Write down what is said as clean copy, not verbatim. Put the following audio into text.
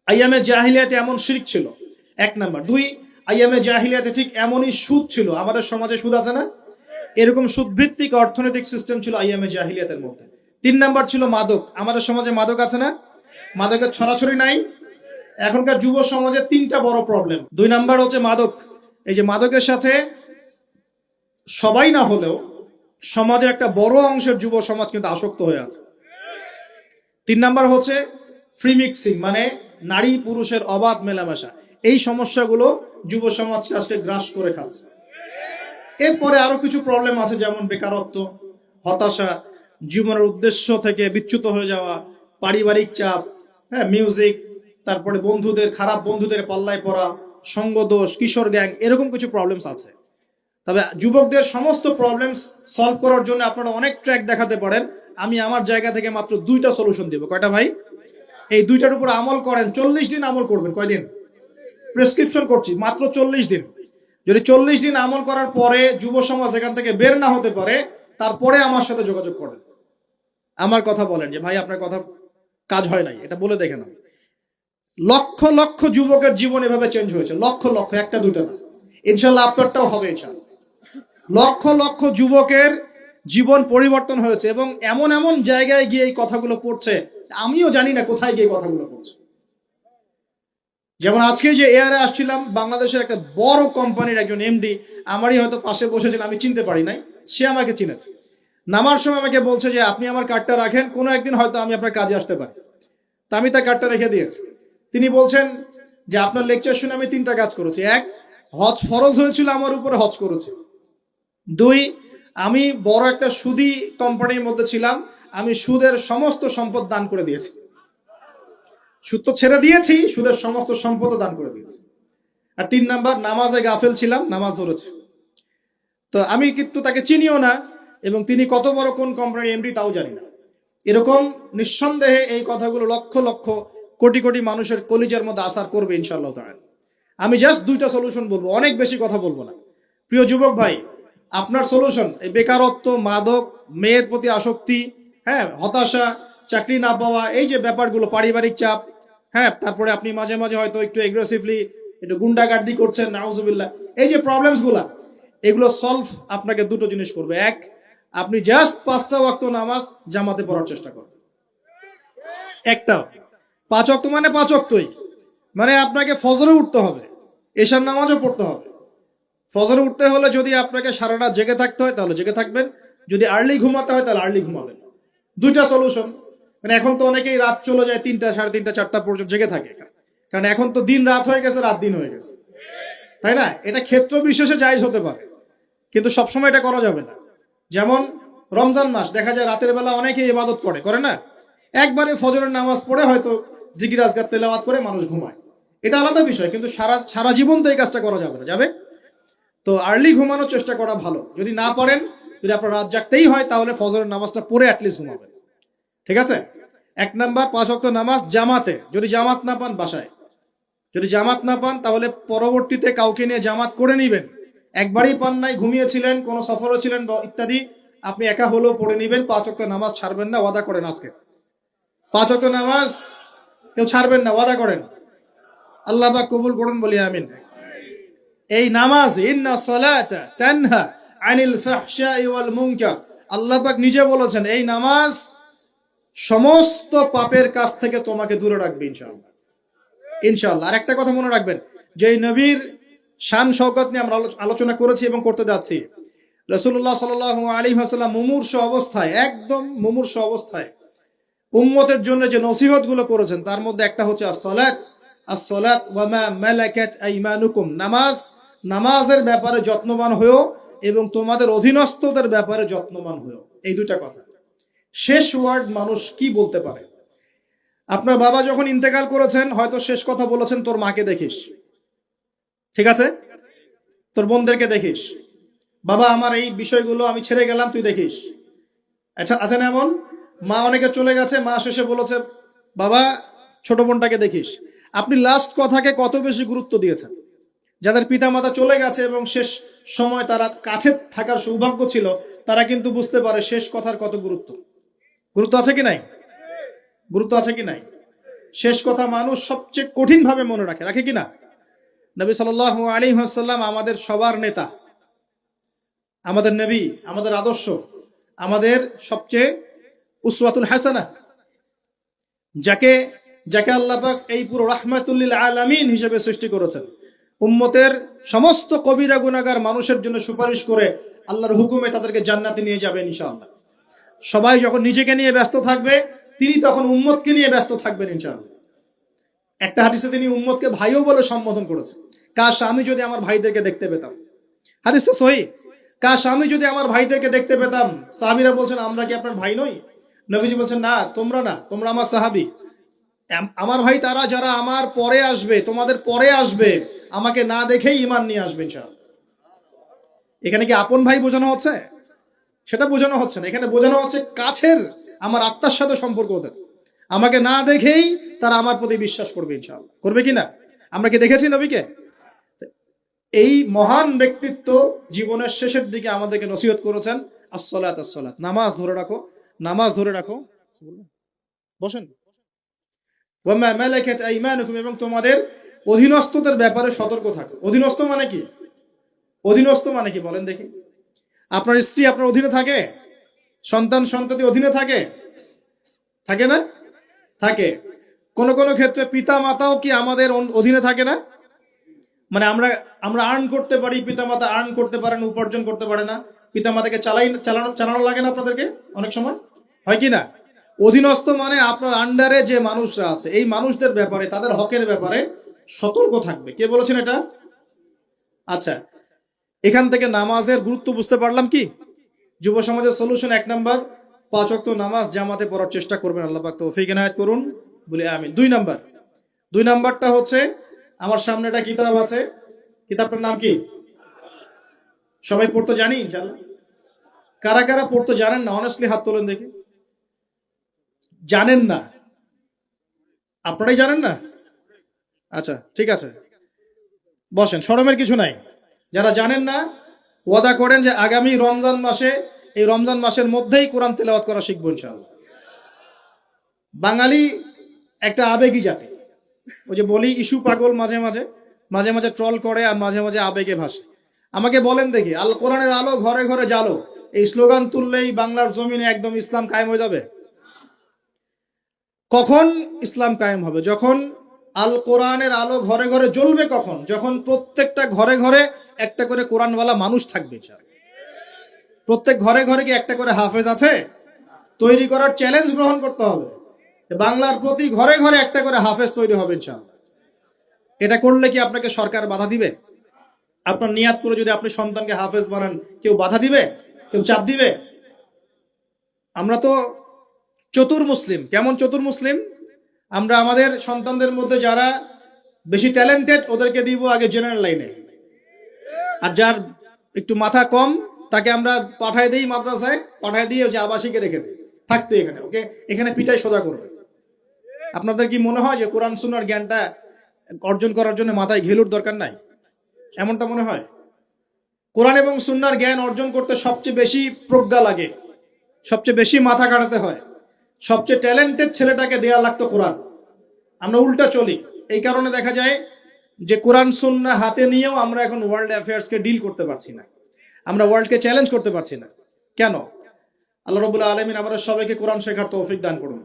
আইয়ামে জাহিলিয়াতে এমন শিরক ছিল, এক নাম্বার। দুই, আইয়ামে জাহিলিয়াতে ঠিক এমনই সুদ ছিল। আমাদের সমাজে সুদ আছে না? এরকম সুদভিত্তিক অর্থনৈতিক সিস্টেম ছিল আইয়ামে জাহিলিয়াতের মধ্যে। তিন নাম্বার ছিল মাদক। আমাদের সমাজে মাদক আছে না? মাদকের ছড়াছড়ি নাই। এখনকার যুব সমাজে তিনটা বড় প্রবলেম। দুই নাম্বার হচ্ছে মাদক। এই যে মাদকের সাথে সবাই না হলেও সমাজের একটা বড় অংশের যুব সমাজ কিন্তু আসক্ত হয়ে আছে। তিন নাম্বার হচ্ছে ফ্রি মিক্সিং, মানে নারী পুরুষের অবাধ মেলামেশা। এই সমস্যাগুলো যুব সমাজকে আজকে গ্রাস করে খাচ্ছে। এরপরে আরো কিছু প্রবলেম আছে, যেমন বেকারত্ব, হতাশা, জীবনের উদ্দেশ্য থেকে বিচ্যুত হয়ে যাওয়া, পারিবারিক চাপ, হ্যাঁ, মিউজিক, তারপরে বন্ধুদের, খারাপ বন্ধুদের পাল্লায় পড়া, সঙ্গদোষ, কিশোর গ্যাং, এরকম কিছু প্রবলেমস আছে। তবে যুবকদের সমস্ত প্রবলেমস সলভ করার জন্য আপনারা অনেক ট্র্যাক দেখাতে পারেন। আমি আমার জায়গা থেকে মাত্র দুইটা সলিউশন দিব। কয়টা ভাই? এই দুইটার উপর আমল করেন। 40 দিন আমল করবেন। কয়দিন? প্রেসক্রিপশন করছি, মাত্র 40 দিন। যদি 40 দিন আমল করার পরে যুব সমাজ এখান থেকে বের না হতে পারে, তারপরে আমার সাথে যোগাযোগ করেন। আমার কথা বলেন যে ভাই আপনার কথা কাজ হয় নাই, এটা বলে দেখেন। লক্ষ লক্ষ যুবকের জীবন এভাবে চেঞ্জ হয়েছে, লক্ষ লক্ষ, একটা দুটো না। ইনশাল্লাহ আপনারটাও হবে। ইনশাল্লাহ লক্ষ লক্ষ যুবকের জীবন পরিবর্তন হয়েছে, এবং এমন এমন জায়গায় গিয়ে এই কথাগুলো পড়ছে, আমিও জানি না কোথায় গিয়ে কথাগুলো পড়ছে। যেমন আজকে যে এয়ারে আসছিলাম, বাংলাদেশের একটা বড় কোম্পানির একজন এমডি আমারই হয়তো পাশে বসেছিল, আমি চিনতে পারি নাই, সে আমাকে চিনেছে। নামার সময় আমাকে বলছে যে আপনি আমার কার্ডটা রাখেন, কোনো একদিন হয়তো আমি আপনার কাজে আসতে পারি। তা আমি তার কার্ডটা রেখে দিয়েছি। তিনি বলছেন যে আপনার লেকচার শুনে আমি তিনটা কাজ করেছি। এক, হজ ফরজ হয়েছিল আমার উপরে, হজ করেছি। দুই, আমি বড় একটা সুদী কোম্পানির মধ্যে ছিলাম, আমি সুদের সমস্ত সম্পদ দান করে দিয়েছি। সুদ তো ছেড়ে দিয়েছি, সুদের সমস্ত সম্পদও দান করে দিয়েছি। আর তিন নাম্বার, নামাজে গাফেল ছিলাম, নামাজ ধরেছি। তো আমি কিন্তু তাকে চিনিও না, এবং তিনি কত বড় কোন কোম্পানির এমডি তাও জানি না। এরকম নিঃসন্দেহে এই কথাগুলো লক্ষ লক্ষ কোটি কোটি মানুষের কলিজার মধ্যে আসার করবে ইনশাআল্লাহ তাআলা। আমি জাস্ট দুইটা সলিউশন বলবো, অনেক বেশি কথা বলবো না। প্রিয় যুবক ভাই, আপনার সলিউশন এই বেকারত্ব, মাদক, মেয়ের প্রতি আসক্তি, হ্যাঁ, হতাশা, চাকরি না পাওয়া, এই যে ব্যাপারগুলো, পারিবারিক চাপ, হ্যাঁ, তারপরে আপনি মাঝে মাঝে হয়তো একটু এগ্রেসিভলি একটু গুন্ডাগার্দি করছেন, নাউজুবিল্লাহ, এই যে প্রবলেমসগুলা, এগুলো সলভ আপনাকে দুটো জিনিস করবে। এক, আপনি জাস্ট 5টা ওয়াক্ত নামাজ জামাতে পড়ার চেষ্টা করবেন। একটা 5 ওয়াক্ত মানে 5 ওয়াক্তই, মানে আপনাকে ফজরে উঠতে হবে, এশার নামাজও পড়তে হবে। ফজরে উঠতে হলে যদি আপনাকে সারা রাত জেগে থাকতে হয় তাহলে জেগে থাকবেন, যদি আর্লি ঘুমাতে হয় তাহলে আর্লি ঘুমাবেন। দুইটা সলিউশন। মানে এখন তো অনেকেই রাত চলে যায় 3টা, 3:30, 4টা পর্যন্ত জেগে থাকে, কারণ এখন তো দিন রাত হয়ে গেছে, রাত দিন হয়ে গেছে, তাই না? এটা ক্ষেত্র বিশেষে জায়েজ হতে পারে, কিন্তু সবসময় এটা করা যাবে না। যেমন রমজান মাস, দেখা যায় রাতের বেলা অনেকেই ইবাদত করে না, একবারে ফজরের নামাজ পড়ে হয়তো জিকির আজকার তেলাওয়াত করে মানুষ ঘুমায়, এটা আলাদা বিষয়, কিন্তু সারা সারা জীবন তো এই কাজটা করা যাবে না। যাবে তো আর্লি ঘুমানোর চেষ্টা করা ভালো। যদি না পারেন, যদি আপনার রাত জাগতেই হয়, তাহলে ফজরের নামাজটা পড়ে অ্যাটলিস্ট ঘুমাবেন। ঠিক আছে? 1 নাম্বার, 5 ওয়াক্ত নামাজ জামাতে। যদি জামাত না পান, বাসায়। যদি জামাত না পান, তাহলে পরবর্তীতে কাউকে নিয়ে জামাত করে নিবেন। একবারই পান নাই, ঘুমিয়েছিলেন, কোনো সফরও ছিলেন বা ইত্যাদি, আপনি একা হলেও পড়ে নিবেন। 5 ওয়াক্ত নামাজ ছাড়বেন না, ওয়াদা করেন আজকে। 5 ওয়াক্ত নামাজ কেউ ছাড়বেন না, ওয়াদা করেন। আল্লাহ পাক কবুল করুন, বলি আমিন। এই নামাজ, ইন্না সালাতা তানহা আনিল ফাহশাই ওয়াল মুনকার, আল্লাহ পাক নিজে বলেছেন এই নামাজ সমস্ত পাপের কাছ থেকে তোমাকে দূরে রাখবে ইনশাআল্লাহ। ইনশাআল্লাহ। আর একটা কথা মনে রাখবেন, যে নবীর শান শওকত নিয়ে আমরা আলোচনা করেছি এবং করতে যাচ্ছি। রাসূলুল্লাহ সাল্লাল্লাহু আলাইহি ওয়াসাল্লাম মুমূর্ষ অবস্থায়, একদম মুমূর্ষ অবস্থায় উম্মতের জন্য যে নসিহতগুলো করেছেন, তার মধ্যে একটা হচ্ছে আসসালাত, আসসালাত ওয়া মা মালাকাত আইমানুকুম, নামাজ, নামাজের ব্যাপারে যত্নবান হয়েও এবং তোমাদের অধীনস্থদের ব্যাপারে যত্নবান হয়েও। এই দুটা কথা। শেষ ওয়ার্ড মানুষ কি বলতে পারে? আপনার বাবা যখন ইন্তেকাল করেছেন, হয়তো শেষ কথা বলেছেন তোর মাকে দেখিস, ঠিক আছে, তোর বোনদেরকে দেখিস, বাবা আমার এই বিষয়গুলো আমি ছেড়ে গেলাম, তুই দেখিস। আচ্ছা, আছে না এমন? মা অনেকে চলে গেছে, মা শেষে বলেছে বাবা ছোট বোনটাকে দেখিস। আপনি লাস্ট কথাকে কত বেশি গুরুত্ব দিয়েছেন? যাদের পিতা মাতা চলে গেছে এবং শেষ সময় তারা কাছে থাকার সৌভাগ্য ছিল, তারা কিন্তু বুঝতে পারে শেষ কথার কত গুরুত্ব। গুরুত্ব আছে কি নাই? গুরুত্ব আছে কি নাই? শেষ কথা মানুষ সবচেয়ে কঠিন ভাবে মনে রাখে, রাখে কিনা? নবী সাল্লাল্লাহু আলাইহি ওয়াসাল্লাম আমাদের সবার নেতা, আমাদের নবী, আমাদের আদর্শ, আমাদের সবচেয়ে উসওয়াতুল হাসানা, যাকে যাকে আল্লাহ পাক এই পুরো রাহমাতুল লিল আলামিন হিসেবে সৃষ্টি করেছেন। উম্মতের সমস্ত কবিরা গুনাহগার মানুষের জন্য সুপারিশ করে আল্লাহর হুকুমে তাদেরকে জান্নাতে নিয়ে যাবেন ইনশাআল্লাহ। সবাই যখন নিজেকে নিয়ে ব্যস্ত থাকবে, তিনি তখন উম্মতকে নিয়ে ব্যস্ত থাকবেন ইনশাআল্লাহ। একটা হাদিসে তিনি উম্মতকে ভাইও বলে সম্বোধন করেছেন। কাশ আমি যদি আমার ভাইদেরকে দেখতে পেতাম, হাদিসটা সহিহ, কাশ আমি যদি আমার ভাইদেরকে দেখতে পেতাম। সাহাবীরা বলছেন, আমরা কি আপনার ভাই নই? নবীজি বলছেন, না, তোমরা না, তোমরা আমার সাহাবী। আমার ভাই তারা যারা আমার পরে আসবে, তোমাদের পরে আসবে, আমাকে না দেখেই ঈমান নিয়ে আসবে ইনশাআল্লাহ। এখানে কি আপন ভাই বোঝানো হচ্ছে? সেটা বোঝানো হচ্ছে না। এখানে বোঝানো হচ্ছে কাছের, আমার আত্মার সাথে সম্পর্ক ওদের। আমাকে না দেখেই তারা আমার প্রতি বিশ্বাস করবে ইনশাআল্লাহ। করবে কিনা? আমরা কি দেখেছি নবীকে? এই মহান ব্যক্তিত্ব জীবনের শেষের দিকে আমাদেরকে নসিহত করেছেন, আসসালাত আসসালাত, নামাজ ধরে রাখো, নামাজ ধরে রাখো। বসেন। ওয়ামা মালাকাত আইমানুকুম, এবং তোমাদের অধীনস্থদের ব্যাপারে সতর্ক থাকো। অধীনস্থ মানে কি? অধীনস্থ মানে কি বলেন দেখি? আপনার স্ত্রী আপনার অধীনে থাকে? সন্তান সন্ততি অধীনে থাকে? থাকে না? থাকে। কোন কোন ক্ষেত্রে পিতা মাতাও কি আমাদের অধীনে থাকে না? মানে আমরা আর্ন করতে পারি, পিতা মাতা আর্ন করতে পারেন, উপার্জন করতে পারে না। পিতা মাতাকে চালানো লাগে না আপনাদেরকে অনেক সময়, হয় কি না? অধীনস্থ মানে আপনার আন্ডারে যে মানুষরা আছে, এই মানুষদের ব্যাপারে, তাদের হকের ব্যাপারে সতর্ক থাকবে। কে বলেছেন এটা? আচ্ছা, এখান থেকে নামাজের গুরুত্ব বুঝতে পারলাম কি? যুব সমাজের সলিউশন 1 নাম্বার, 5 ওয়াক্ত নামাজ জামাতে পড়ার চেষ্টা করবেন। আল্লাহ পাক তৌফিক এনায়েত করুন, বলি আমিন। 2 নাম্বারটা হচ্ছে, আমার সামনে একটা কিতাব আছে, কিতাবটার নাম কি? সবাই পড়তে জানি ইনশাআল্লাহ? কারা কারা পড়তে জানেন না অনেস্টলি হাত তোলেন দেখি। জানেন না? আপনারাই জানেন না? আচ্ছা, ঠিক আছে, বসেন, শরমের কিছু নাই। যারা জানেন না, ওয়াদা করেন যে আগামী রমজান মাসে, এই রমজান মাসের মধ্যেই কোরআন তেলাওয়াত করা শিখবো ইনশাআল্লাহ। বাঙালি একটা আবেগী জাতি। ওই যে বলি, ইস্যু পাগল, মাঝে মাঝে ট্রল করে আর মাঝে মাঝে আবেগে ভাসে। আমাকে বলেন দেখি, আল কোরআনের আলো ঘরে ঘরে জ্বালো, এই স্লোগান তুললেই বাংলার জমিনে একদম ইসলাম কায়েম হয়ে যাবে? কখন ইসলাম কায়েম হবে? যখন আল কোরআনের আলো ঘরে ঘরে জ্বলবে। কখন? যখন প্রত্যেকটা ঘরে ঘরে একটা করে কোরআনওয়ালা মানুষ থাকবে। প্রত্যেক ঘরে ঘরে কি একটা করে হাফেজ আছে? তৈরি করার চ্যালেঞ্জ গ্রহণ করতে হবে। বাংলার প্রতি ঘরে ঘরে একটা করে হাফেজ তৈরি হবে ইনশাআল্লাহ। এটা করলে কি আপনাকে সরকার বাধা দিবে? আপনার নিয়াত করে যদি আপনি সন্তানকে হাফেজ বানান, কেউ বাধা দিবে? কেউ চাপ দিবে? আমরা তো চতুর মুসলিম। কেমন চতুর মুসলিম? আমরা আমাদের সন্তানদের মধ্যে যারা বেশি ট্যালেন্টেড, ওদেরকে দিব আগে জেনারেল লাইনে, আর যার একটু মাথা কম তাকে আমরা পাঠায় দিই মাদ্রাসায়, পাঠায় দিয়ে যে আবাসিকে রেখে দিই, থাকতো এখানে, ওকে এখানে পিটাই সোজা করবে। আপনাদের কি মনে হয় যে কোরআন সুন্নাহর জ্ঞানটা অর্জন করার জন্য মাথায় ঘেলুর দরকার নাই? এমনটা মনে হয়? কোরআন এবং সুন্নাহর জ্ঞান অর্জন করতে সবচেয়ে বেশি প্রজ্ঞা লাগে, সবচেয়ে বেশি মাথা কাটাতে হয়। সবচেয়ে ট্যালেন্টেড ছেলেটাকে দেয়া লাগতো কোরআন। আমরা উল্টা চলি। এই কারণে দেখা যায় যে কোরআন সুন্নাহ হাতে নিয়েও আমরা এখন ওয়ার্ল্ড অ্যাফেয়ার্সকে ডিল করতে পারছি না, আমরা ওয়ার্ল্ডকে চ্যালেঞ্জ করতে পারছি না। কেন? আল্লাহ রাব্বুল আলামিন আমাদের সবাইকে কোরআন শেখার তৌফিক দান করুন।